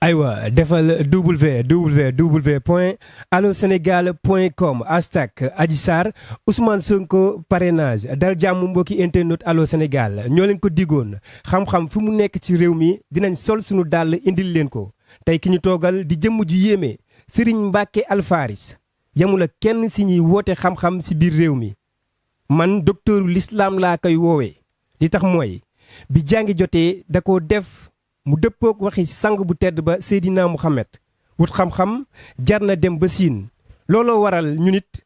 aywa defal www.allosénégal.com hashtag Adji Sarr Ousmane Sonko parrainage dal jàmm mbokki internet Allo Sénégal ñoo leen ko digoon xam-xam fu mu nekk ci réew mi dinañ sol suñu dàll indil leen ko tey ki ñu toogal di jëmm ju yéeme Serigne Mbacké Alfaris yamul ak kenn si ñuy woote xam-xam si biir réew mi man docteuru l'islam laa koy woowee li tax mooy bi jàngi jotee da koo def mu dëppook waxi sang bu tedd ba Seydina Muhammad wut xam-xam jar na dem ba siin looloo waral ñu nit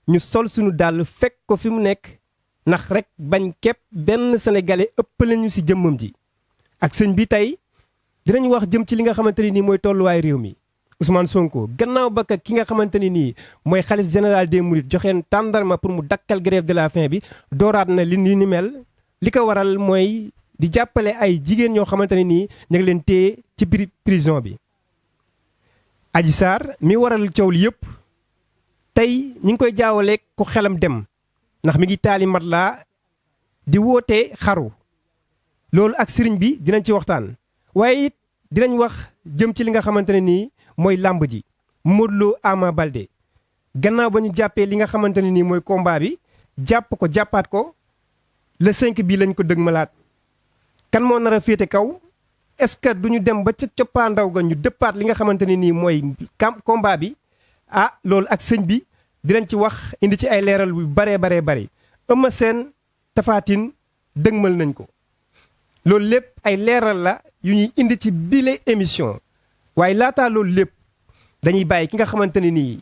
ñu sol suñu dàll fekk ko fi mu nekk ndax rek bañ képp benn sénégalais ëppale ñu si jëmmam ji ak sëñ bi tey dinañ wax jëm ci li nga xamante ne nii mooy tolluwaay réew mi Ousmane Sonko gannaaw ba ki nga xamante ne nii mooy xalif général des mourides joxeen tàndarma pour mu dakkal grève de la faim bi dooraat na li ni mel li ko waral mooy di jàppale ay jigéen ñoo xamante ne nii ñu ngi leen téye ci prison bi. Adji Sarr mi waral coow li yëpp tey ñi ngi koy jaawaleeg ku xelam dem ndax mi ngi taali mat laa di woote xaru loolu ak sëriñ bi dinañ ci waxtaan waaye it dinañ wax jëm ci li nga xamante ne nii mooy làmb ji Modou Lo Ama Baldé gannaaw ba ñu jàppee li nga xamante ne nii mooy combat bi jàpp ko jàppaat ko le 5 bi lañ ko dëg malaat kan moo nar a féete kaw est-ce que du ñu dem ba ca coppaandaw ga ñu dëppaat li nga xamante ne nii mooy combat bi loolu ak sëñ bi dinañ ci wax indi ci ay leeral yu baree bari Eumeu Sène Tapha Tine dëgmal nañ ko loolu lépp ay leeral la yu ñuy indi ci bile émission waaye laataa loolu lépp dañuy bàyyi ki nga xamante ne nii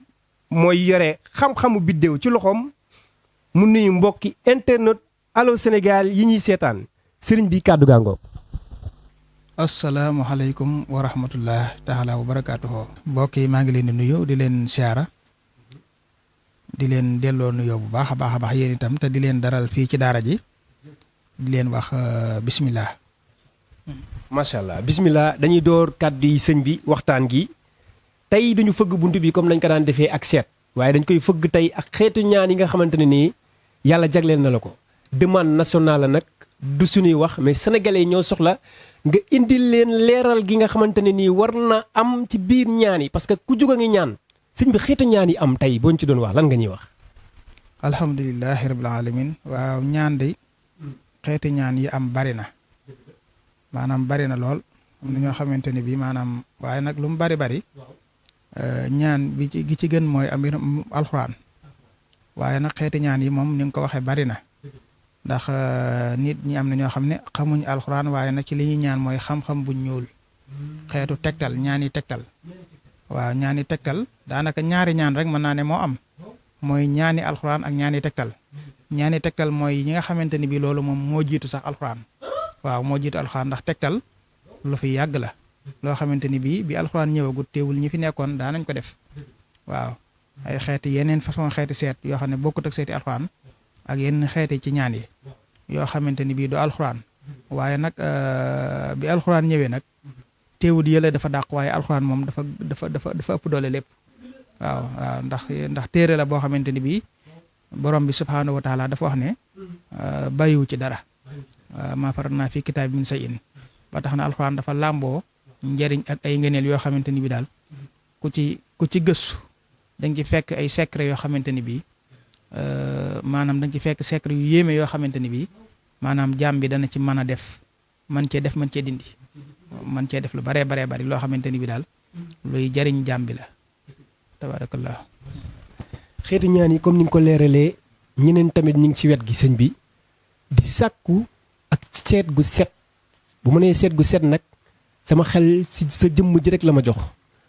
mooy yore xam-xamu biddéew ci loxoom mu nuyu mbokki internet Allo Sénégal yi ñuy seetaan sëriñ bi kàddu gaangoo. asalaamaaleykum wa rahmatullah taala wa barakaatuhu. mbokk yi maa ngi leen di nuyu di leen siyaara di leen delloo nuyoo bu baax a baax yéen itam te di leen daral fii ci daara ji di leen wax bismillah. macha allah bismillah dañuy door kàddu yi sëñ bi waxtaan gi tey duñu fëgg bunt bi comme nañ ko daan defee ak seet waaye dañ koy fëgg tey ak xeetu ñaan yi nga xamante ne nii yàlla jagleel na la ko demande nationale la nag du suñuy wax mais sénégalais ñoo soxla nga indil leen leeral gi nga xamante ne nii war na am ci biir ñaan yi parce que ku jóg a ngi ñaan sëñ bi xeetu ñaan yi am tey boo ñu ci doon wax lan nga ñuy wax. alhamdulilahi rabbil alamin waaw ñaan de xeeti ñaan yi am bari na maanaam bari na lool am na ñoo xamante ne bii maanaam waaye nag lu mu bari ñaan bi gi ci gën mooy am alxuraan waaye nag xeeti ñaan yi moom ni nga ko waxee bari na ndax nit ñi am na ñoo xam ne xamuñ alxuraan waaye nag ci li ñuy ñaan mooy xam-xam bu ñuul xeetu tegtal ñaani tegtal waaw ñaani tegtal daanaka ñaari ñaan rek mën naa ne moo am mooy ñaani alxuraan ak ñaani tegtal mooy ñi nga xamante ni bii loolu moom moo jiitu sax alxuraan waaw moo jiitu alxuraan ndax tegtal lu fi yàgg la loo xamante ni bii bi alxuraan ñëwagut teewul ñi fi nekkoon daanañ ko def waaw ay xeeti yeneen façon xeeti seet yoo xam ne bokkut ak seeti alxuraan ak yenn xeeti ci ñaan yi yoo xamante ni bii du alxuraan waaye nag bi alxuraan ñëwee nag teewul yële dafa dàq waaye alxuraan moom dafa ëpp doole lépp waaw ndax téere la boo xamante ni bii borom bi subhaanahu wa taala dafa wax ne bàyyiwu ci dara maa faratnaa fi kitaab min shay'in ba tax na alxuraan dafa làmboo njëriñ ak ay ngëneel yoo xamante ni bii daal ku ci gëstu dañ ci fekk ay secret yoo xamante ni bii maanaam dañ ci fekk secret yu yéeme yoo xamante ni bii maanaam jaam bi dana ci mën a def man cee dindi man cee def lu baree bari loo xamante ni bii daal luy jariñ jaam bi la tabarakallah. xeetu ñaan yi comme ni nga ko leeralee ñeneen tamit ñu ngi ci wet gi sëñ bi di sàkku ak seet gu set bu ma nee seet gu set nag sama xel si sa jëmm ji rek la ma jox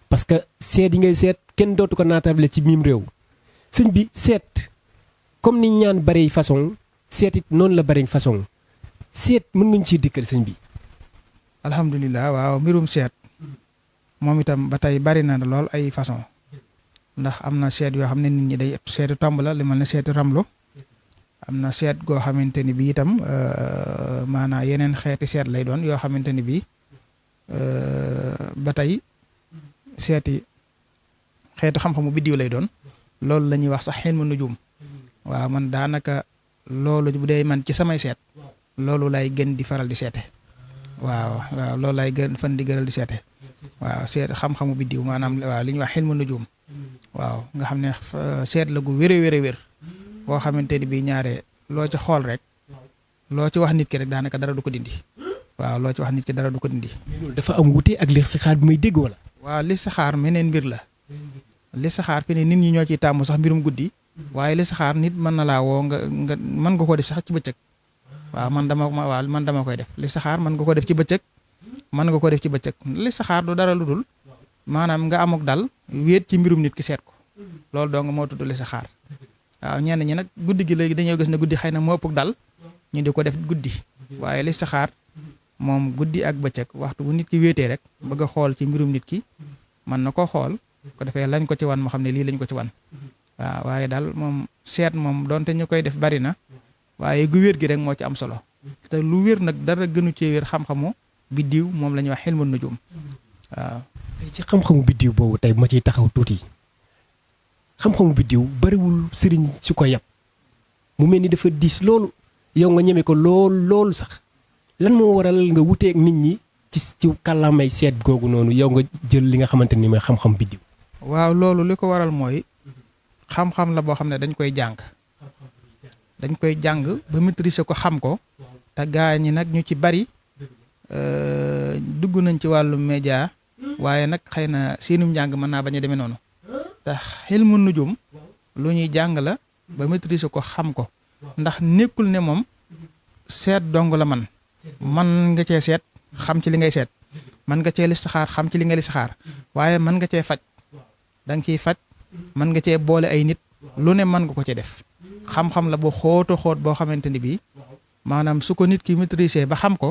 parce que seet yi ngay seet kenn dootu ko naatable ci miim réew sëñ bi seet comme ni ñaan bari façon seet it noonu la bari façon seet mën nga ñu ciy dikkal sëñ bi. alhamdulilah waaw mbirum seet moom itam ba tey bari na lool ay façon ndax am na seet yoo xam ne nit ñi day seetu tomb la li mel ne seetu ramlu am na seet goo xamante ni bii itam maanaam yeneen xeeti seet lay doon yoo xamante ni bii ba tey seeti xeetu xam-xamu biddiw lay doon loolu la ñuy wax sax xilmu nujum waaw man daanaka loolu bu dee man ci samay seet loolu lay gën di faral di seete waaw waaw loolu lay gën fan di gëral di seete waaw seet xam-xamu biddiw maanaam waaw li ñuy wax xilmu nujum waaw nga xam ne seet la gu wér boo xamante ni bii ñaare loo ci xool rek loo ci wax nit ki rek daanaka dara du ko dindi waaw loo ci wax nit ki dara du ko dindi. loolu dafa am wute ak listixaar bi muy dégg wala. waaw listixaar meneen mbir la listixaar fi ne nit ñi ñoo ciy tàmm sax mbirum guddi waaye listixaar nit mën na laa woo nga mën nga ko def sax ci bëccëg waaw man dama koy def listixaar mën nga ko def ci bëccëg mën nga ko def ci bëccëg listixaar du dara lu dul maanaam nga amuk dal wéet ci mbirum nit ki seet ko loolu dong moo tudd listixaar waaw ñenn ñi nag guddi gi léegi dañoo gis ne guddi xëy na moo ëpp dal ñu di ko def guddi waaye listixaar moom guddi ak bëccëg waxtu bu nit ki wéetee rek bëgg a xool ci mbirum nit ki mën na koo xool ko defee lañ ko ci wan moo xam ne lii lañ ko ci wan waaw waaye daal moom seet moom donte ñu koy def bari na waaye gu wér gi rek moo ci am solo te lu wér nag dara gënu ci wér xam-xamu biddiw moom la ñuy wax xilmu nujum waaw. ci xam-xamu biddiw boobu tey ma ciy taxaw tuuti xam-xamu biddiw bariwul sëriñ su ko yab mu mel ni dafa diis loolu yow nga ñeme ko loolu sax lan moo waral nga wuteeg nit ñi ci kàllaamay seet googu noonu yow nga jël li nga xamante ni mooy xam-xam biddiw. waaw loolu li ko waral mooy xam-xam la boo xam ne dañ koy jàng ba maîtriser ko xam ko te gaa ñi nag ñu ci bari dugg nañ ci wàllu média waaye nag xëy na seenum njàng mën naa bañ a demee noonu te xilmu nujum lu ñuy jàng la ba maîtriser ko xam ko ndax nekkul ne moom seet dong la man nga cee seet xam ci li ngay seet man nga cee listixaar xam ci li nga listixaar waaye mën nga cee faj da nga ciy faj mën nga cee boole ay nit lu ne mën nga ko ci def xam-xam la bu xóoto xóot boo xamante ni bii maanaam su ko nit ki maîtriser ba xam ko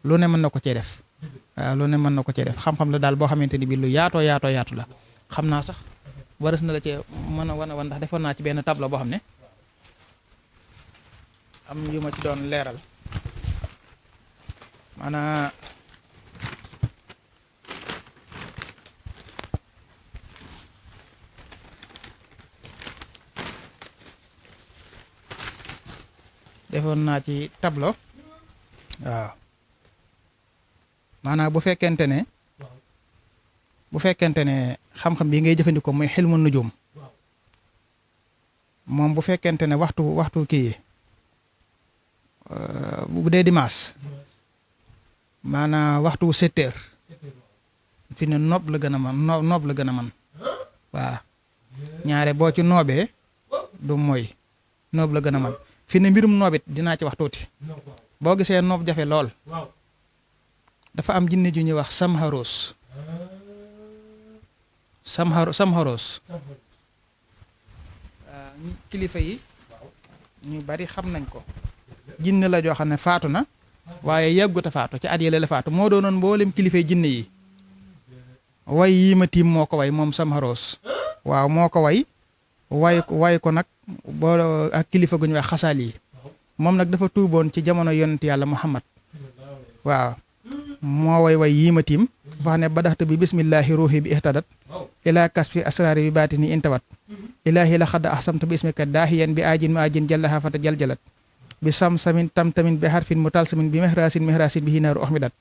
lu ne mën na ko cee def waaw lu ne mën na ko cee def xam-xam la daal boo xamante ni bii lu yaatoo yaatu la xam naa sax waras na la cee mën a wan ndax defoon naa ci benn tableau boo xam ne am yu ma ci doon leeral maanaam defoon naa ci tableau waaw maanaam bu fekkente ne xam-xam bii ngay jëfandikoo muy xilmu nujum moom bu fekkente ne waxtu kii bu dee dimanche maanaam waxtu 7 heures fi ne noob la gën a man waaw ñaare boo ci noobee du mooy noob la gën a man fi ne mbirum noobit dinaa ci wax tuuti boo gisee noob jafe lool dafa am jinne ju ñuy wax samharos kilifa yi ñu bari xam nañ ko jinne la joo xam ne faatu na waaye yàggut a faatu ci at yële la faatu moo doonoon mboolem kilifay jinne yi way yii ma tiim moo ko way moom samharos waaw moo ko way ko nag boo ak kilifa gu ñu wax xasaal yi moom nag dafa tuuboon ci jamono yonent yàlla Muhammad waaw moo way yii ma tiim wax ne badaxtu bi bismillahi ruuhi bi ihtadat ila kasfi asraari bi baatini intawat ilaahi la xadda ahsamtu bi ismika daahiyan bi ajin ma ajin jallaha fata jaljalat bi samsamin tamtamin bi harfin mutalsamin bi mihrasin bi hinaaru ahmidat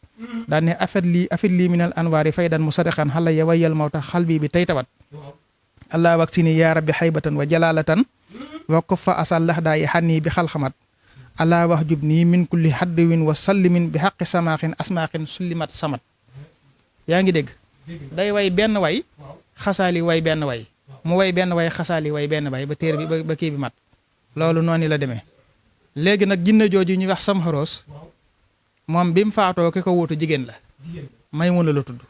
daan ne afet lii minal anwaari faydan musadiqan xala ya wayyal mawta xalbi bi taytawat allah waksini ya rabbi haybatan wa jalalatan wa kuffa asal lahdaa yi xanni bi xalxamat allah wax jub nii min kulli hadduwin wa sallimin bi xaqi samaaxin asmaaxin sullimat samat yaa ngi dégg day way benn way xasaali way benn way mu way benn way xasaali way benn way ba téere bi ba kii bi mat loolu noonu la demee léegi nag jinne jooju ñuy wax samharos moom bi mu faatoo ki ko wuutu jigéen la Maymuna la tudd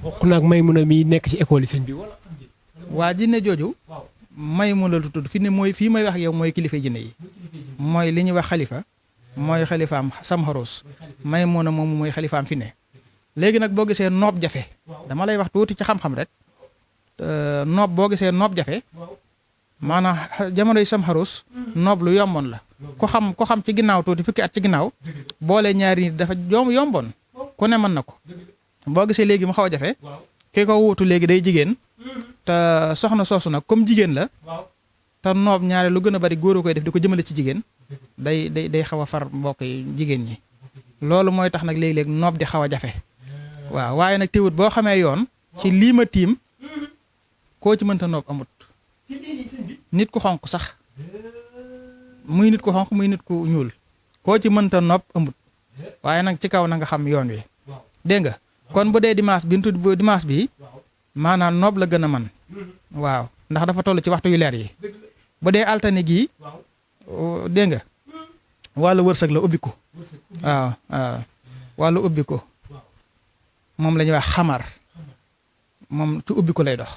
bokk naag Maymuna mi nekk ci école yi sëñ bi wala waa jinne jooju Maymuna la tudd fi ne mooy fii may wax yow mooy kilifa jinne yi mooy li ñuy wax xalifa mooy xalifaam samharos Maymuna moom mooy xalifaam fi ne léegi nag boo gisee noob jafe dama lay wax tuuti ci xam-xam rek noob boo gisee noob jafe maanaam jamonoy samharos noob lu yomboon la ko xam ci ginnaaw tuuti fukki at ci ginnaaw boole ñaari nit dafa yomboon ku ne mën na ko boo gisee léegi mu xaw a jafe ki ko wuutu léegi day jigéen te soxna soosu nag comme jigéen la te noob ñaare lu gën a bari góor a koy def di ko jëmale ci jigéen day xaw a far mbokk yi jigéen ñi loolu mooy tax nag léeg-léeg noob di xaw a jafe waaw waaye nag teewut boo xamee yoon ci lii ma tiim koo ci mënta noob amut nit ku xonq sax muy nit ku xonq muy nit ku ñuul koo ci mënta noob amut waaye nag ci kaw na nga xam yoon wi dégg nga kon bu dee dimanche bi maanaam noob la gën a man waaw ndax dafa toll ci waxtu yu leer yi bu dee altine gii dégg nga wàllu wërsëg la ubbi ko waaw waaw wàllu ubbi ko moom la ñuy wax xamar moom ci ubbi ko lay dox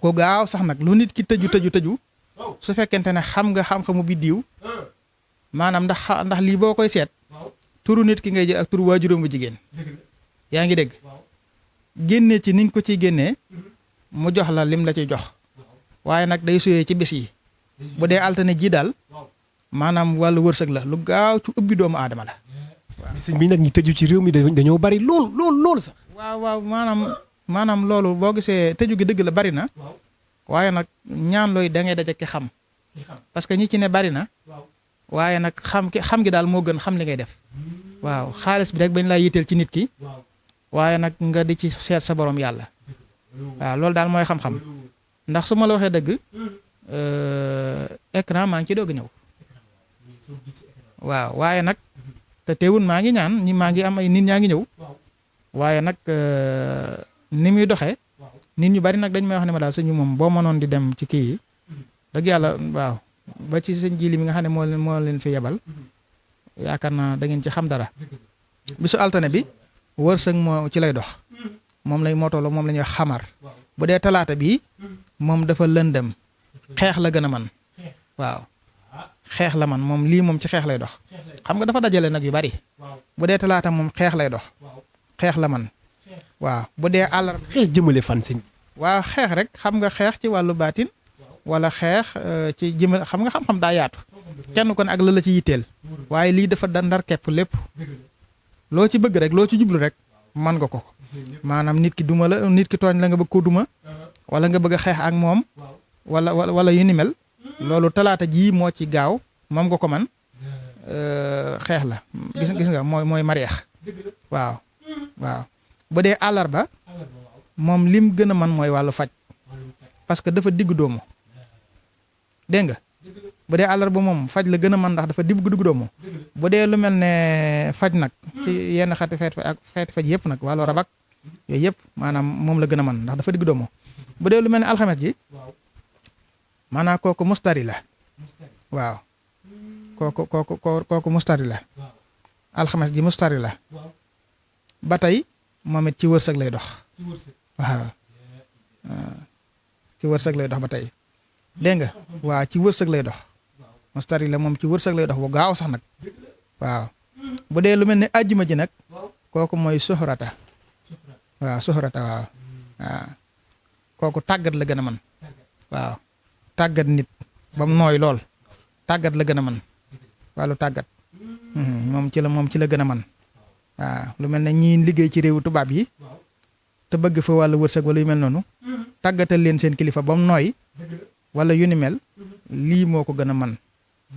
ko gaaw sax nag lu nit ki tëju su fekkente ne xam nga xam-xamu biddiw maanaam ndax lii boo koy seet turu nit ki ngay jël ak turu waajuram bu jigéen yaa ngi dégg génne ci niñ ko ciy génnee mu jox la lim la ciy jox waaye nag day suyee ci bés yi bu dee altine ji daal maanaam wàllu wërsëg la lu gaaw ci ubbi doomu aadama la. waaw sëñ bi nag ñi tëju ci réew mi dañoo bari lool sax. waaw maanaam loolu boo gisee tëju gi dëgg la bari na waaye nag ñaan looy da ngay daje ki xam parce que ñi ci ne bari na waaye nag xam gi daal moo gën xam li ngay def waaw xaalis bi rek bañ laa yitteel ci nit ki waaye nag nga di ci seet sa borom yàlla waaw loolu daal mooy xam-xam ndax su ma la waxee dëgg écran maa ngi ci doog ñëw waaw waaye nag te teewul maa ngi ñaan maa ngi am ay nit ñaa ngi ñëw waaye nag ni muy doxee nit ñu bari nag dañ may wax ne ma daal suñu moom boo mënoon di dem ci kii yi dëgg yàlla waaw ba ci sëñ jili mi nga xam ne moo leen fi yebal yaakaar naa da ngeen ci xam dara bisu altine bi wërsëg moo ci lay dox moom la ñuy wax xamar bu dee talaata bi moom dafa lëndëm xeex la gën a man waaw xeex la man moom lii moom ci xeex lay dox xam nga dafa dajale nag yu bari bu dee talaata moom xeex lay dox xeex la man waaw bu dee àllarba xeex jëmale fan sëñ. waaw xeex rek xam nga xeex ci wàllu baatin wala xeex ci jëmale xam nga xam-xam daa yaatu kenn kon ak la ci yitteel waaye lii dafa ndar kepp lépp loo ci bëgg rek loo ci jublu rek man nga ko maanaam nit ki duma la nit ki tooñ la nga bëgg ko duma wala nga bëgg a xeex ak moom wala yu ni mel loolu talaata jii moo ci gaaw moom nga ko man xeex la gis nga mooy mareex waaw bu dee àllarba moom lim gën a man mooy wàllu faj parce que dafa diggu doomu dégg nga bu dee àllarba moom faj la gën a man ndax dafa diggu doomu bu dee lu mel ne faj nag ci yenn xeeti faj yëpp nag wàllu rabak yooyu yëpp maanaam moom la gën a man ndax dafa diggu doomu bu dee lu mel ne alxames ji maanaam kooku mustari la waaw kooku mustari la alxames ji mustari la ba tey moom it ci wërsëg lay dox waaw ci wërsëg lay dox ba tey dégg nga waaw ci wërsëg lay dox mustari la moom ci wërsëg lay dox bu gaaw sax nag waaw bu dee lu mel ne àjjuma ji nag kooku mooy soxrata waaw kooku tàggat la gën a mën waaw tàggat nit ba mu nooy lool tàggat la gën a mën wàllu tàggat moom ci la gën a mën waaw lu mel ne ñii liggéey ci réewu tubaab yi te bëgg fa wàllu wërsëg wala yu mel noonu tàggatal leen seen kilifa ba mu nooy wala yu ni mel lii moo ko gën a man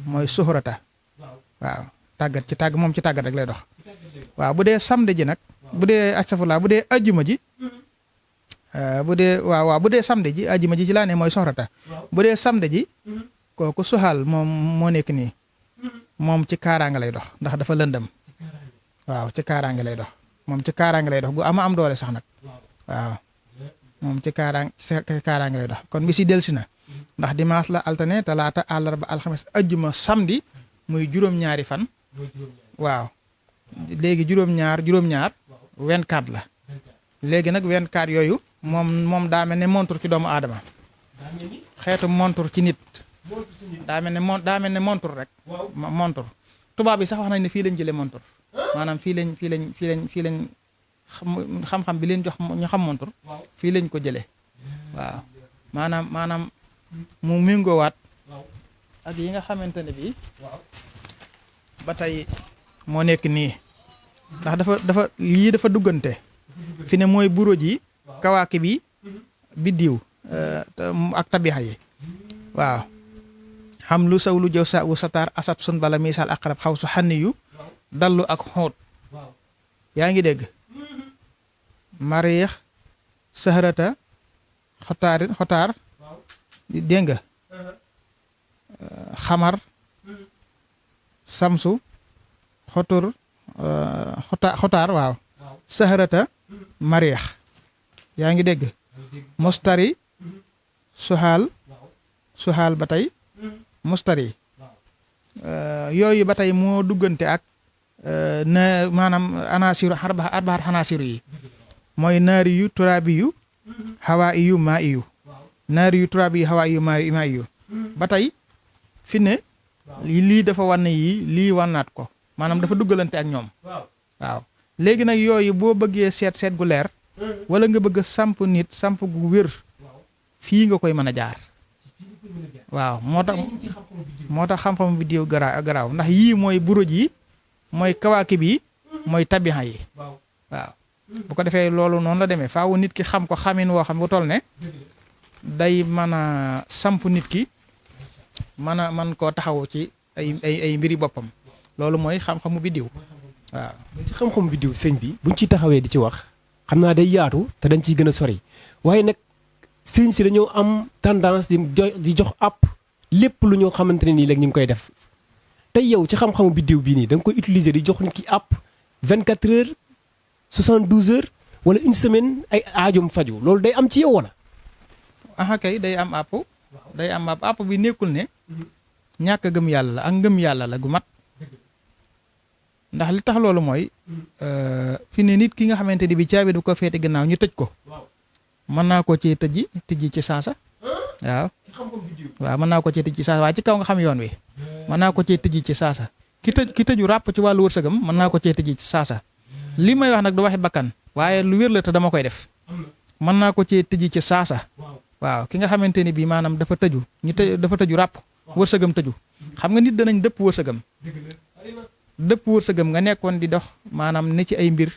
mooy suxurata waaw tàggat ci tàggat rek lay dox waaw bu dee samedi ji nag bu dee astafurlah bu dee ajjuma ji bu dee samedi ji ajjuma ji ci laa ne mooy soxrata bu dee samedi ji kooku suxaal moom moo nekk nii moom ci kaaraange lay dox ndax dafa lëndëm waaw ci kaaraange lay dox moom ci kaaraange lay dox gu am doole sax nag waaw moom ci kaaraange lay dox kon bi si delsi na ndax dimanche la altine talaata àllarba alxames ajjuma samedi muy juróom-ñaari fan waaw léegi juróom-ñaar 24 la léegi nag 24 yooyu moom daa mel ne montur ci doomu aadama xeetu montur ci nit daa mel ne montur rek montur tubaab yi sax wax nañ ne fii lañ jëlee montur maanaam fii lañ xam-xam bi leen jox ñu xam montur fii lañ ko jëlee waaw maanaam mu méngoowaat ak yi nga xamante ne bii ba tey moo nekk nii ndax dafa duggante fi ne mooy buro ji kawaaki bi biddiw ak tabixa yi waaw xam lu saw lu jëw sa wu sataar asat sun bala misaal aqrab xaw su xanni yu dallu ak xóot yaa ngi dégg mariix sahrata xotaar dégg nga xamar samsu xotaar waaw sahrata mariix yaa ngi dégg mustari suxaal ba tey mustari yooyu ba tey moo duggante ak na maanaam anasiru arbaxat xanaasiru yi mooy naari yu turaabi yu xawaa iyu maa iyu naari yu turaabi yu xawaa iyu maa iyu ba tey fi ne lii dafa wan yi lii wannaat ko maanaam dafa duggalante ak ñoom waaw léegi nag yooyu boo bëggee seet gu leer wala nga bëgg samp nit samp gu wér fii nga koy mën a jaar waaw moo tax xam-xamu biddiw garaaw ndax yii mooy buruj yi mooy kawaakib yi mooy tabixa yi waaw bu ko defee loolu noonu la demee faaw nit ki xam ko xamin woo xam bu toll ne day mën a samp nit ki man koo taxawu ci ay mbiri boppam loolu mooy xam-xamu biddiw waaw. ci xam-xamu biddiw sëñ bi buñ ci taxawee di ci wax xam naa day yaatu te dañ ciy gën a sori waaye nag sëñ si dañoo am tendance di jox app lépp lu ñoo xamante ne nii léegi ñu ngi koy def tey yow ci xam-xamu biddiw bii nii da nga koy utiliser di jox nit ki app 24 heures 72 heures wala une semaine ay aajum faju loolu day am ci yow wala. aha kay day am app app bi nekkul ne ñàkk a gëm yàlla la ak ngëm yàlla la gu mat ndax li tax loolu mooy fi ne nit ki nga xamante ni bi caabi du ko féete gannaaw ñu tëj ko mën naa ko cee tëjji ci saasa waaw mën naa ko cee tëj ci saasa waaye ci kaw nga xam yoon wi mën naa ko cee tëjji ci saasa ki tëju ràpp ci wàllu wërsëgam mën naa ko cee tëjji ci saasa li may wax nag du waxi bakkan waaye lu wér la te dama koy def mën naa ko cee tëjji ci saasa waaw ki nga xamante ni bii maanaam dafa tëju dafa tëju ràpp wërsëgam tëju xam nga nit danañ dëpp wërsëgam nga nekkoon di dox maanaam ne ci ay mbir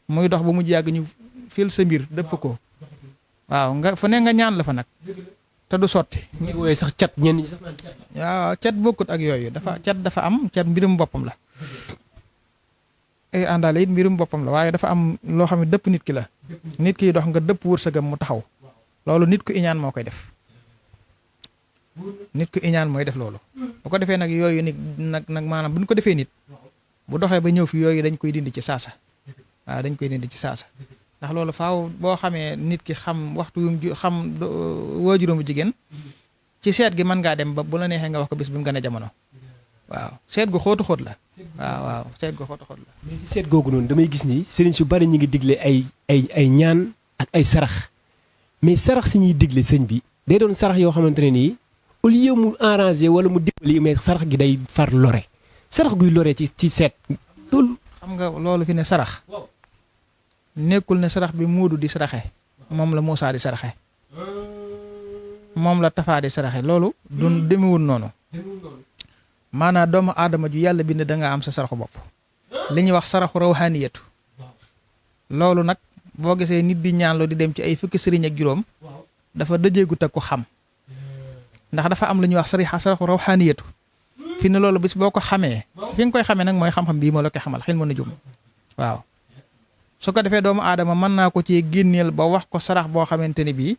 muy dox ba mujj yàgg ñu fil sa mbir dëpp ko waaw nga fa ne nga ñaan la fa nag te du sotti. ñu woowee sax cat ñenn ñi sax naan cat. waaw cat bokkut ak yooyu dafa am cat mbirum boppam la ay àndaale it mbirum boppam la waaye dafa am loo xam ne dëpp nit ki la nit kiy dox nga dëpp wërsëgam mu taxaw loolu nit ku iñaan moo koy def mooy def loolu bu ko defee nag yooyu nag maanaam bu ñu ko defee nit bu doxee ba ñëw fi yooyu dañ koy dindi ci saasa waaw dañ koy dindi ci saasa ndax loolu faaw boo xamee nit ki xam waxtu yu mu xam waajuram bu jigéen ci seet gi mën ngaa dem ba bu la neexee nga wax ko bis bi mu gën a jamono waaw seet gu xóotu xóot la waaw seet gu xóotu xóot la. mais ci seet googu noonu damay gis ni sëriñ su bari ñi ngi digle ay ñaan ak ay sarax mais sarax si ñuy digle sëñ bi day doon sarax yoo xamante ne nii au lieu mu arrangé wala mu dimbali mais sarax gi day far lore sarax guy lore ci seet loolu. xam nga loolu fi ne sarax nekkul ne sarax bi muudu di saraxe moom la Muusaa di saraxe moom la Tafaa di saraxe loolu du demewul noonu maanaam doomu aadama ju yàlla bind da nga am sa saraxu bopp li ñuy wax saraxu rawxaaniyatu loolu nag boo gisee nit di ñaanloo di dem ci ay fukki sëriñ ak juróom dafa dëjeegut ak ko xam ndax dafa am lu ñuy wax saraxu rawxaaniyatu fi ne loolu bis boo ko xamee fi nga koy xamee nag mooy xam-xam bii moo la koy xamal xel mën a jum waaw su ko defee doomu aadama mën naa ko ci génneel ba wax ko sarax boo xamante ni bii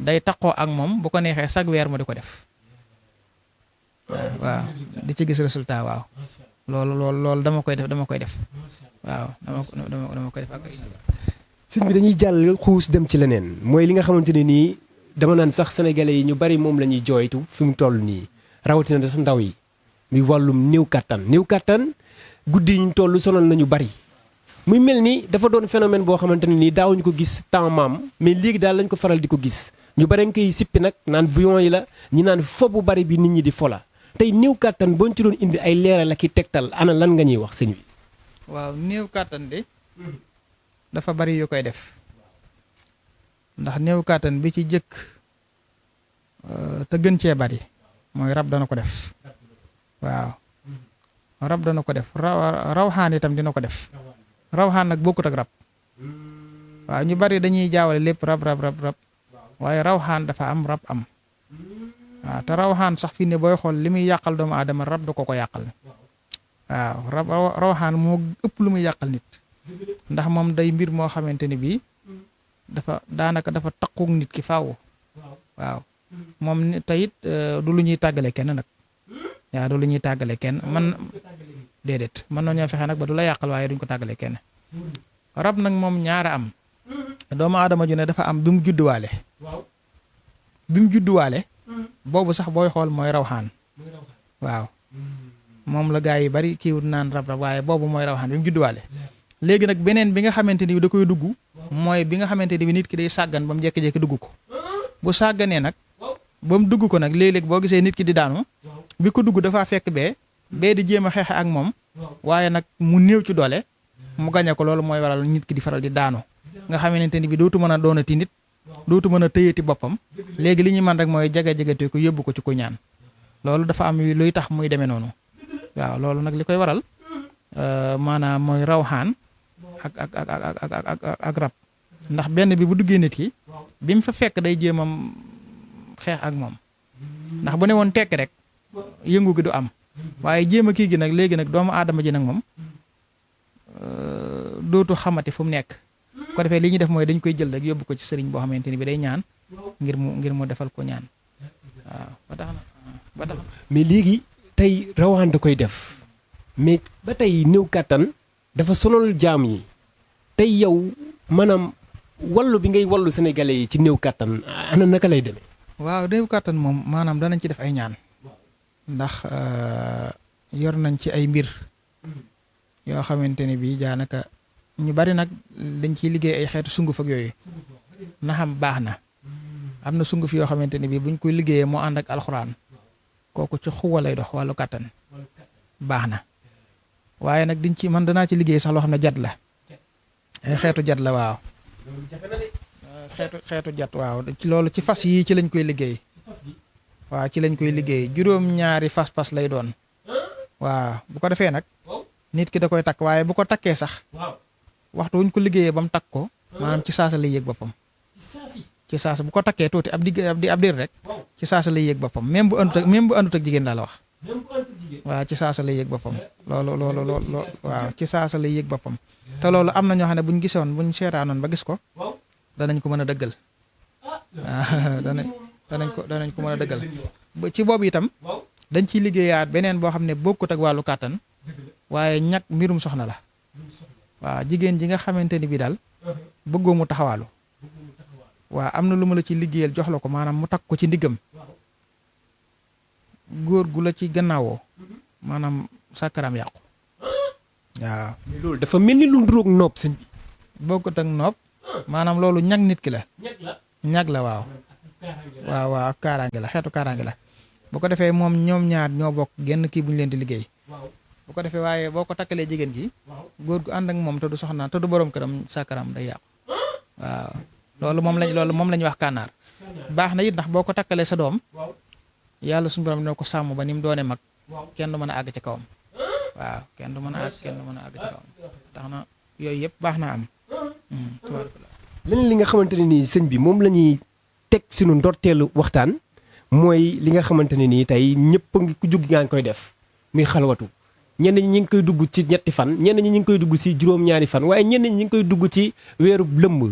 day taqoo ak moom bu ko neexee chaque weer mu di ko def waaw di ci gis résultat waaw loolu dama koy def waaw dama koy def ak sëñ bi dañuy jàll xuus dem ci leneen mooy li nga xamante ne nii dama naan sax sénégalais yi ñu bari moom la ñuy jooytu fi mu toll nii rawatina sax ndaw yi muy wàllum néew kàttan guddi yi ñu toll sonal nañu bari muy mel ni dafa doon phénomène boo xamante ne nii daawuñu ko gis temps maam mais léegi daal lañ ko faral di ko gis ñu bari nga koy sippi nag naan bouillon yi la ñi naan fo bu bari bi nit ñi di fola tey néew kàttan boo ñu ci doon indi ay leeral ak i tegtal ana lan nga ñuy wax sëñ bi. waaw néew kàttan de dafa bari yu koy def ndax néew kàttan bi ci jëkk te gën cee bari mooy rab dana ko def waaw rab dana ko def rawxaan itam dina ko def rawxaan nag bokkut ak rab waaw ñu bari dañuy jaawale lépp rab waaye rawxaan dafa am rab am waaw te rawxaan sax fi ne booy xool li muy yàqal doomu aadama rab du ko yàqal waaw rawxaan moo ëpp lu muy yàqal nit ndax moom day mbir moo xamante ni bii daanaka dafa takkuuk nit ki faaw waaw moom tayit du lu ñuy tàggale kenn nag waaw du lu ñuy tàggale kenn déedéet mën nañoo fexe nag ba du la yàqal waaye duñ ko tàggale kenn rab nag moom ñaara am doomu aadama ju ne dafa am bi mu judduwaale boobu sax booy xool mooy rawxaan waaw moom la gaa yi bari kiiwut naan rab waaye boobu mooy rawxaan bi mu judduwaale léegi nag beneen bi nga xamante ni bi da koy dugg mooy bi nga xamante ni bi nit ki day sàggan ba mu jékki-jékki dugg ko bu sàgganee nag ba mu dugg ko nag léeg-léeg boo gisee nit ki di daanu bi ko dugg dafaa fekk bee di jéem a xeexe ak moom waaye nag mu néew ci doole mu gañe ko loolu mooy waral nit ki di faral di daanu nga xamante ni bi dootu mën a doonati nit dootu mën a tëyeeti boppam léegi li ñuy mën rek mooy jege-jegete ko yóbbu ko ci ku ñaan loolu dafa am luy tax muy demee noonu waaw loolu nag li koy waral maanaam mooy rawxaan ak rab ndax benn bi bu duggee nit ki bi mu fa fekk day jéem a xeex ak moom ndax bu ne woon tekk rek yëngu gi du am waaye jéem a kii gi nag léegi nag doomu aadama ji nag moom dootu xamati fu mu nekk ko defee li ñuy def mooy dañ koy jël rek yóbbu ko ci sëriñ boo xamante ni bi day ñaan ngir mu defal ko ñaan waaw ba tax na mais léegi tey rawaan da koy def mais ba tey néew kàttan dafa sonal jaam yi tey yow maanaam wallu bi ngay wallu sénégalais yi ci néew kàttan ana naka lay demee. waaw néew kàttan moom maanaam danañ ci def ay ñaan ndax yor nañ ci ay mbir yoo xamante ne bii daanaka ñu bari nag dañ ciy liggéey ay xeetu sunguf ak yooyu na xam baax na am na sunguf yoo xamante ne bii buñ koy liggéeyee moo ànd ak alxuraan kooku ci xuwa lay dox wàllu kàttan baax na waaye nag diñ ci man danaa ci liggéey sax loo xam ne jat la ay xeetu jat la waaw xeetu jat waaw ci loolu ci fas yii ci lañ koy liggéey waaw ci lañ koy liggéey juróom-ñaari fas lay doon waaw bu ko defee nag nit ki da koy takk waaye bu ko takkee sax waxtu wuñ ko liggéeyee ba mu takk ko maanaam ci saasa lay yëg boppam ci saasa bu ko takkee tuuti ab diir rek ci saasa lay yëg boppam même bu àndut ak jigéen laa la wax waaw ci saasa lay yëg boppam loolu waaw ci saasa lay yëg boppam te loolu am na ñoo xam ne buñ gisoon buñ seetaanoon ba gis ko danañ ko mën a dëggal waaw danañ ko mën a dëggal ci boobu itam dañ ciy liggéeyaat beneen boo xam ne bokkut ak wàllu kàttan waaye ñag mbirum soxna la waaw jigéen ji nga xamante ni bii daal bëggoo mu taxawaalu waaw am na lu ma la ci liggéeyal jox la ko maanaam mu takk ko ci ndiggam góor gu la ci gannaawoo maanaam sàkkaraam yàqu waaw. loolu dafa mel ni lu nduróog nopp sëñ bi. bokkut ak nopp maanaam loolu ñag nit ki la. ñag la waaw. waaw ak kaaraange la xeetu kaaraange la bu ko defee moom ñoom ñaar ñoo bokk genn kii bu ñu leen di liggéey. bu ko defee waaye boo ko takkalee jigéen gi góor gu ànd ak moom te du soxna te du borom këram sàkkaraam day yàqu waaw loolu moom la ñuy wax kànnaar baax na it ndax boo ko takkalee sa doom yàlla suñu borom dina ko sàmm ba ni mu doone mag kenn du mën a àgg ci kawam waaw kenn du mën a àgg ci kawam tax na yooyu yëpp baax na am. leneen li nga xamante ne nii sëñ bi moom la ñuy teg sunu ndorteelu waxtaan mooy li nga xamante ne nii tey ñëpp ku jóg ngaa ngi koy def muy xalwatu. ñenn ñi ñu ngi koy dugg ci ñetti fan ñenn ñi ñu ngi koy dugg ci juróom-ñaari fan waaye ñenn ñi ñu ngi koy dugg ci weeru lëmb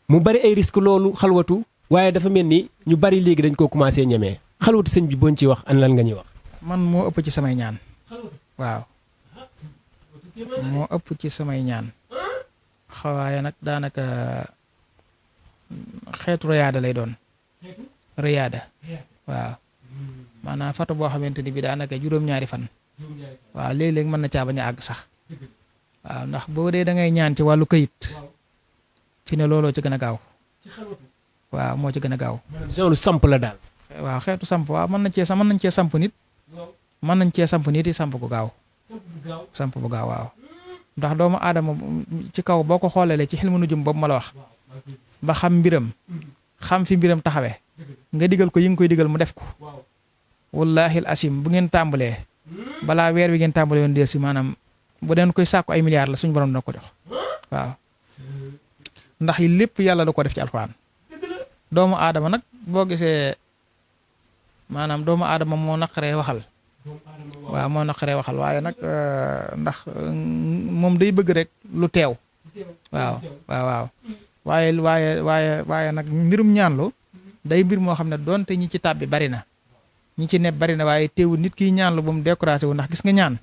mu bari ay risque loolu xalwatu waaye dafa mel ni ñu bari léegi dañ koo commencé ñemee xalwatu sëñ bi booñ ci wax an lan nga ñuy wax. man moo ëpp ci samay ñaan waaw moo ëpp ci samay ñaan xawaaye nag daanaka xeetu riyaada lay doon riyaada waaw maanaam fatu boo xamante ni bi daanaka juróom-ñaari fan. waaw léeg-léeg mën na caa bañ a àgg sax waaw ndax boo dee da ngay ñaan ci wàllu këyit fi ne looloo ci gën a gaaw waaw moo ci gën a gaaw. genre samp la daal. waaw xeetu samp waaw mën nañ cee samp nit mën nañ cee samp nit yi samp bu gaaw samp bu gaaw waaw ndax doomu aadama ci kaw boo ko xoolelee ci xilmu nujum boobu ma la wax ba xam mbiram xam fi mbiram taxawee nga digal ko yi nga koy digal mu def ko wallahi al asim bu ngeen tàmbalee. balaa weer wi ngeen tàmbale yoon del si maanaam bu deen koy sàkku ay milliards la suñu borom dina ko jox waaw ndax yi lépp yàlla da ko def ci alxuraan doomu aadama nag boo gisee maanaam doomu aadama moo naqaree waxal waaw moo naqaree waxal waaye nag ndax moom day bëgg rek lu teew waaw waaw waaye nag mbirum ñaanlu day mbir moo xam ne doonte ñi ci tàbbi bari na ñi ci nepp bari na waaye teewul nit kiy ñaanlu bu mu découragé wu ndax gis nga ñaan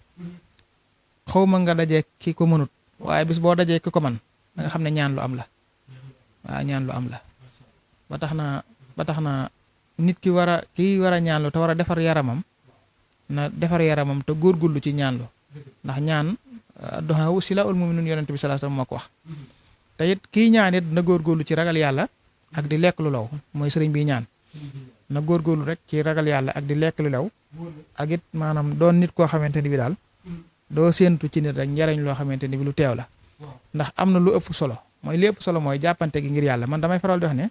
xaw ma nga dajee ki ko mënut waaye bis boo dajee ki ko man da nga xam ne ñaan lu am la waaw ñaan lu am la ba tax na nit ki war a ñaanlu te war a defar yaramam na defar yaramam te góorgóorlu ci ñaanlu ndax ñaan du'a silahul mu'minun yonent bi sallallahu alayhi wasallam moo ko wax te it kii ñaan it na góorgóorlu ci ragal yàlla ak di lekk lu law mooy sëriñ bi ñaan na góorgóorlu rek ci ragal yàlla ak di lekk lu law ak it maanaam doon nit koo xamante ni bi daal doo séentu ci nit rek njariñ loo xamante ni bi lu teew la ndax am na lu ëpp solo mooy li ëpp solo mooy jàppante gi ngir yàlla man damay faral di wax ne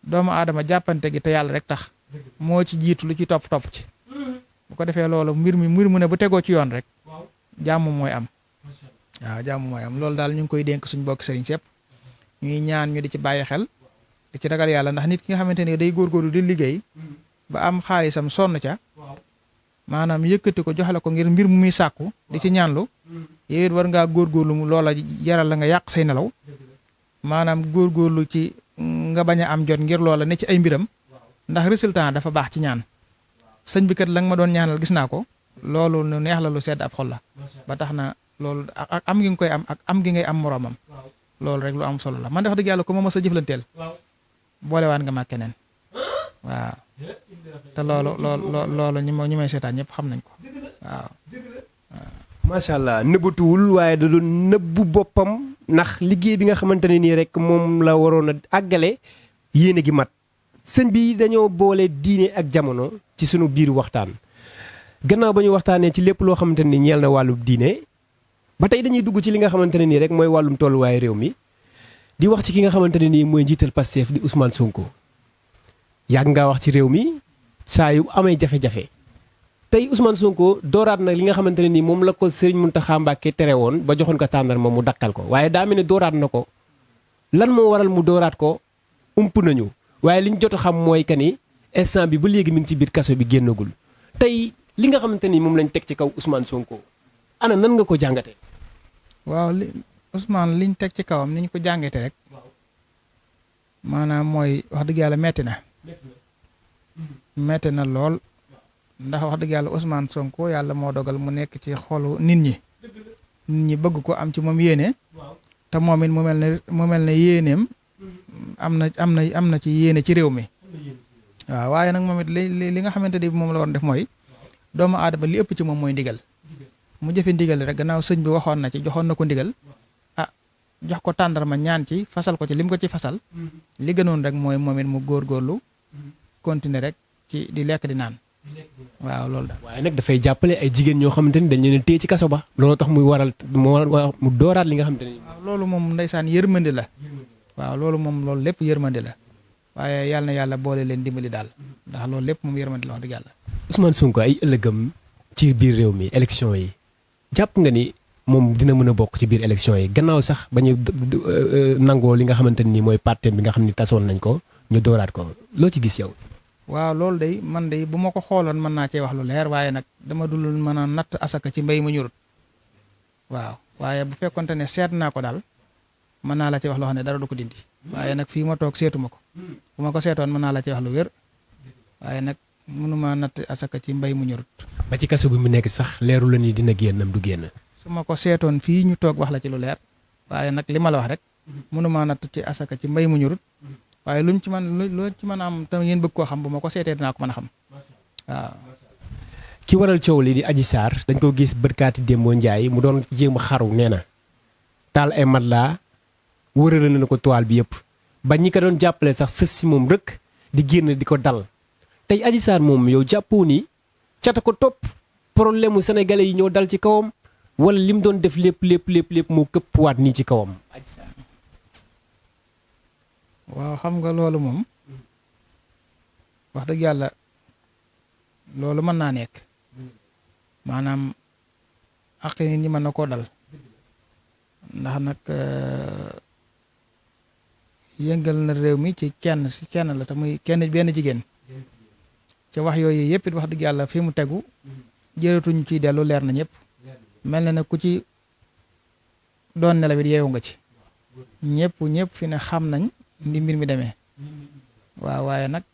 doomu aadama jàppante gi te yàlla rek tax moo ci jiitu lu ci topp ci bu ko defee loolu mbir mu ne bu tegoo ci yoon rek jàmm mooy am waaw jàmm mooy am loolu daal ñu ngi koy dénk suñ bokk sëriñ sépp ñuy ñaan ñu di ci bàyyi xel di ci ragal yàlla ndax nit ki nga xamante ni day góorgóorlu di liggéey ba am xaalisam sonn ca maanaam yëkkati ko joxe la ko ngir mbir mu muy sàkku di ci ñaanlu yow it war ngaa góorgóorlu mu loola jaral la nga yàq say nelaw maanaam góorgóorlu ci nga bañ a am jot ngir loola ne ci ay mbiram ndax résultat dafa baax ci ñaan sëñ bi kat la nga ma doon ñaanal gis naa ko loolu nu neex la lu sedd ab xol la ba tax na loolu ak am gi nga koy am ak am gi ngay am moroomam loolu rek lu am solo la man de wax dëgg yàlla ko ma mës a jëflanteel boolewaan nga ma keneen waaw te loolu ñi may seetaan ñëpp xam nañ ko waaw. macha allah nëbbatuwul waaye da doon nëbbu boppam ndax liggéey bi nga xamante ne nii rek moom la waroon a àggale yéene gi mat sëñ bi dañoo boole diine ak jamono ci sunu biir waxtaan gannaaw ba ñu waxtaanee ci lépp loo xamante ne ñeel na wàllum diine ba tey dañuy dugg ci li nga xamante ne nii rek mooy wàllum tolluwaayu réew mi di wax ci ki nga xamante ne nii mooy njiital Pastef di Ousmane Sonko yàgg ngaa wax ci réew mi saa yu amee jafe-jafe tey Ousmane Sonko dooraat na li nga xamante ne nii moom la ko Serigne Mountakha Mbacké tere woon ba joxoon ko tàndarma mu dakkal ko waaye daa mel ne dooraat na ko lan moo waral mu dooraat ko ump nañu waaye li ñu jot a xam mooy que ni instant bi ba léegi mi ngi ci biir kaso bi génnagul tey li nga xamante ni moom lañ teg ci kaw Ousmane Sonko ana nan nga ko jàngate waaw Ousmane liñ teg ci kawam ni ñu ko jàngate rek maanaam mooy wax dëgg yàlla metti na lool ndax wax dëgg yàlla Ousmane Sonko yàlla moo dogal mu nekk ci xolu nit ñi bëgg ko am ci moom yéene te moom it mu mel ne yéeneem am na ci yéene ci réew mi waaw waaye nag moom it li nga xamante ni moom la war def mooy doomu aadama li ëpp ci moom mooy ndigal mu jëfe ndigal rek gannaaw sëñ bi waxoon na ci joxoon na ko ndigal jox ko tàndarma ñaan ci fasal ko ci lim ko ci fasal li gënoon rek mooy moom it mu góorgóorlu continuer rek ci di lekk di naan waaw loolu daal. waaye nag dafay jàppale ay jigéen ñoo xamante ni dañ leen téye ci kaso ba. loolu tax muy waral mu dooraat li nga xamante ne. waaw loolu moom ndeysaan yërmande la waaw loolu lépp yërmande la waaye yàlla na yàlla boole leen dimbali daal ndax loolu lépp moom yërmande la wax dëgg yàlla. Ousmane Sonko ay ëllëgam ci biir réew mi élection yi jàpp nga ni moom dina mën a bokk ci biir élection yi gannaaw sax ba ñu nangoo li nga xamante ni mooy parti bi nga xam ni tasoon nañ ko ñu dooraat ko loo ci gis yow. waaw loolu day man day bu ma ko xooloon mën naa cee wax lu leer waaye nag dama dul mën a natt asaka ci mbéy mu ñurut waaw waaye bu fekkonte ne seet naa ko daal mën naa la ci wax loo xam ne dara du ko dindi waaye nag fii ma toog seetuma ko bu ma ko seetoon mën naa la ci wax lu wér waaye nag mënuma natt asaka ci mbéy mu ñurut. ba ci kaso bi mu nekk sax leeru la ni dina génnam du génn. su ma ko seetoon fii ñu toog wax la ci lu leer waaye nag li ma la wax rek mënuma natt ci asaka ci mbéy mu ñurut waaye luñ ci mën a am tam ngeen bëgg koo xam bu ma ko seetee dinaa ko mën a xam waaw. ki waral coow li di Adji Sarr dañ ko gis bërkaati Dembo Ndiaye mu doon jéem a xaru nee na taal ay matelas wërale na ko toile bi yëpp ba ñi ko doon jàppale sax sës si moom rek di génn di ko dal tey Adji Sarr moom yow jàppoo ni cata ko topp problème mu sénégalais yi ñoo dal ci kawam wala lim doon def lépp moo këppwaat nii ci kawam Adji Sarr. waaw xam nga loolu moom wax dëgg yàlla loolu mën naa nekk maanaam ak nit ñi mën na koo dal ndax nag yëngal na réew mi ci kenn la te muy benn jigéen ci wax yooyu yëpp it wax dëgg yàlla fi mu tegu jërëtuñ ciy dellu leer na ñëpp mel na ne ku ci doon nelawit yeewu nga ci ñëpp fi ne xam nañ ndi mbir mi demee waaw waaye nag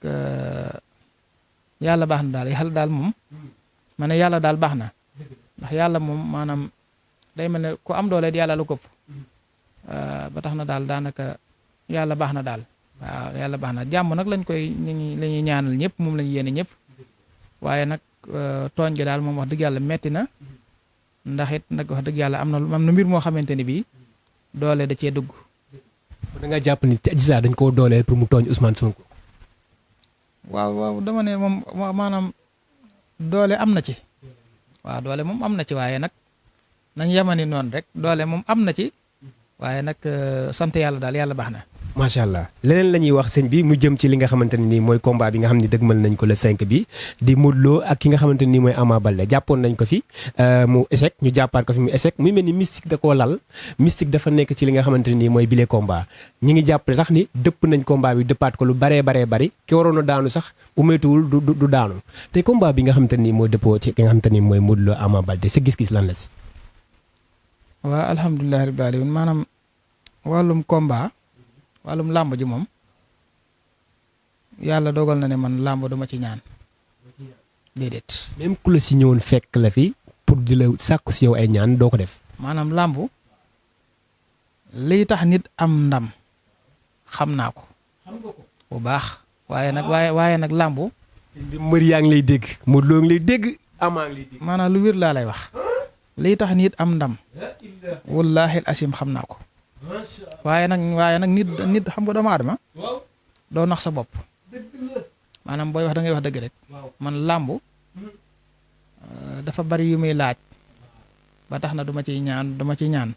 yàlla baax na daal yàlla daal moom ma ne yàlla daal baax na ndax yàlla moom maanaam day mel ne ku am doole yàlla lu këpp ba tax na daal daanaka yàlla baax na daal waaw yàlla baax na jàmm nag lañ koy la ñuy ñaanal ñëpp moom lañu yéene ñëpp waaye nag tooñ gi daal moom wax dëgg yàlla metti na ndax it nag wax dëgg yàlla am na mbir moo xamante ni bii doole da cee dugg. da nga jàpp ni Adji Sarr dañ koo dooleel pour mu tooñ Ousmane Sonko. waaw dama ne moom maanaam doole am na ci waaw doole moom am na ci waaye nag nañ yemani noonu rek doole moom am na ci waaye nag sant yàlla daal yàlla baax na. macha allah leneen la ñuy wax sëñ bi mu jëm ci li nga xamante ne nii mooy combat bi nga xam ne dëgmal nañ ko le 5 bi di Modou Lo ak ki nga xamante ne nii mooy Ama Baldé jàppoon nañ ko fi mu échec ñu jàppaat ko fi mu échec muy mel ni mystique da koo lal mystique dafa nekk ci li nga xamante ne nii mooy bile combat ñi ngi jàpp sax ni dëpp nañ combat bi dëppaat ko lu baree bari ki waroon a daanu sax bu moytuwul du daanu te combat bi nga xamante ne nii mooy dëppoo ci ki nga xamante ne nii mooy Modou Lo Ama Baldé sa gis-gis lan la si. waaw alhamdulilah rabbil alamin maanaam wàllum làmb ji moom yàlla dogal na ne man làmb duma ci ñaan déedéet. même ku la si ñëwoon fekk la fi pour di la sàkku si yow ay ñaan doo ko def. maanaam làmb liy tax nit am ndam xam naa ko bu baax waaye nag làmb. bi mbër yaa ngi lay dégg Modou Lo ngi lay dégg Ama ngi lay dégg. maanaam lu wér laa lay wax liy tax nit am ndam wallaahi asim xam naa ko. waaye nag nit xam nga doomu aadama doo nax sa bopp maanaam booy wax da ngay wax dëgg rek man làmb dafa bari yu muy laaj ba tax na duma ci ñaan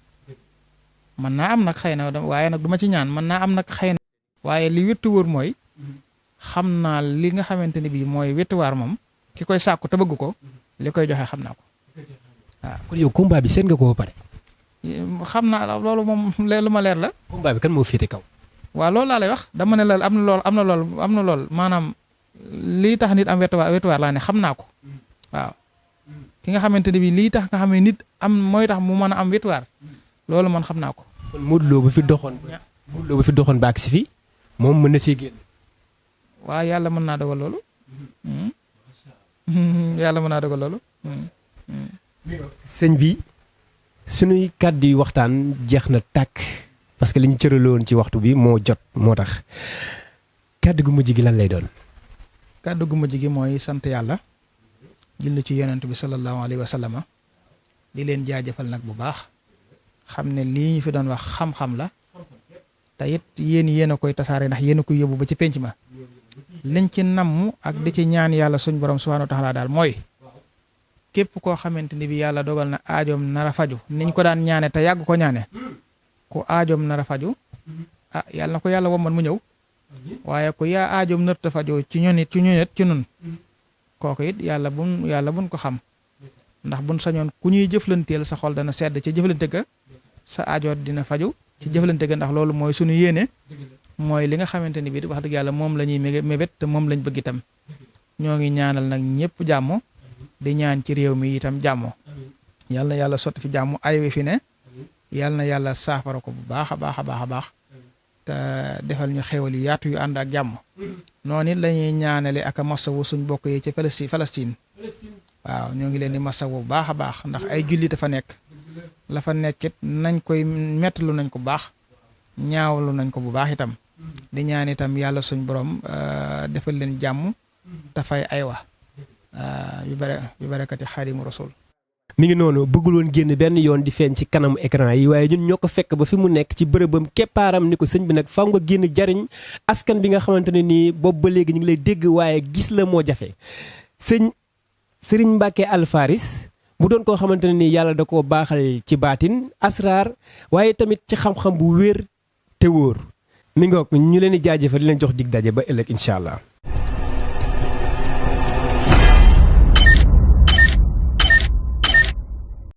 man naa am nag xëy na waaye nag duma ci ñaan man naa am nag xëy na waaye li wéttu wóor mooy xam naa li nga xamante ni bii mooy wéttuwaar moom ki koy sàkku te bëgg ko li koy joxe xam naa ko waaw. kon yow combat bi seet nga ko ba pare. xam naa loolu moom lu ma leer la. combat bi kan moo féete kaw. waaw loolu laa lay wax dama ne la am na lool maanaam lii tax nit am wetuwaar laa ne xam naa ko waaw ki nga xamante ne bii lii tax nga xam ne nit am mooy tax mu mën a am wetuwaar loolu man xam naa ko. kon Modou Lo ba fi doxoon ba ak si fi moom mën na see génn. waaw yàlla mën naa dogal loolu. yàlla mën naa dogal loolu. sëñ bi. sunuy kàddu yi waxtaan jeex na tàkk parce que li ñu cëraloon ci waxtu bi moo jot moo tax kàddu gu mujj gi lan lay doon. kàddu gu mujj gi mooy sant yàlla julli ci yonent bi sallallahu alayhi wa sallam di leen jaajëfal nag bu baax xam ne lii ñu fi doon wax xam-xam la te it yéen a koy tasaare ndax yéen a koy yóbbu ba ci penc ma liñ ci namm ak di ci ñaan yàlla suñ borom subhanahu wa taala daal mooy. képp koo xamante ni bi yàlla dogal na aajoom nar a faju niñ ko daan ñaane te yàgg ko ñaane ku aajoom nar a faju yàlla na ko yàlla womman mu ñëw waaye ku yaa aajoom nar ta faju ci ñun ci nun kooku it yàlla buñ ko xam ndax buñ sañoon ku ñuy jëflanteel sa xol dana sedd ci jëflante ga sa aajo dina faju ci jëflante ga ndax loolu mooy suñu yéene mooy li nga xamante ni bi wax dëgg yàlla moom la ñuy mébét te moom lañ bëgg itam ñoo ngi ñaanal nag ñëpp jàmm di ñaan ci réew mi itam jàmm yal na yàlla sotti fi jàmm ay wi fi ne yal na yàlla saafara ko bu baax a baax te defal ñu xewal yu yaatu yu ànd ak jàmm noonu it la ñuy ñaanale ak a masawu suñ bokk yi ci Palestine waaw ñoo ngi leen di masawu bu baax a baax ndax ay jullit dafa nekk la fa nekkit nañ koy mettalu nañ ko bu baax ñaawlu nañ ko bu baax itam di ñaan itam yàlla suñ borom defal leen jàmm te fay aywa bi barakati xaadimu rasul. mi ngi noonu bëggul woon génn benn yoon di feeñ ci kanamu écran yi waaye ñun ñoo ko fekk ba fi mu nekk ci bërëbam keppaaram ni ko sëñ bi nag faw nga génn jariñ askan bi nga xamante ne nii boobu ba léegi ñu ngi lay dégg waaye gis la moo jafe. Sëriñ Mbacke Alfaris mu doon koo xamante ne nii yàlla da koo baaxal ci baatin asraar waaye tamit ci xam-xam bu wér te wóor mi ngoog ñu leen di jaajëfal di leen jox dig daje ba ëllëg incha allah.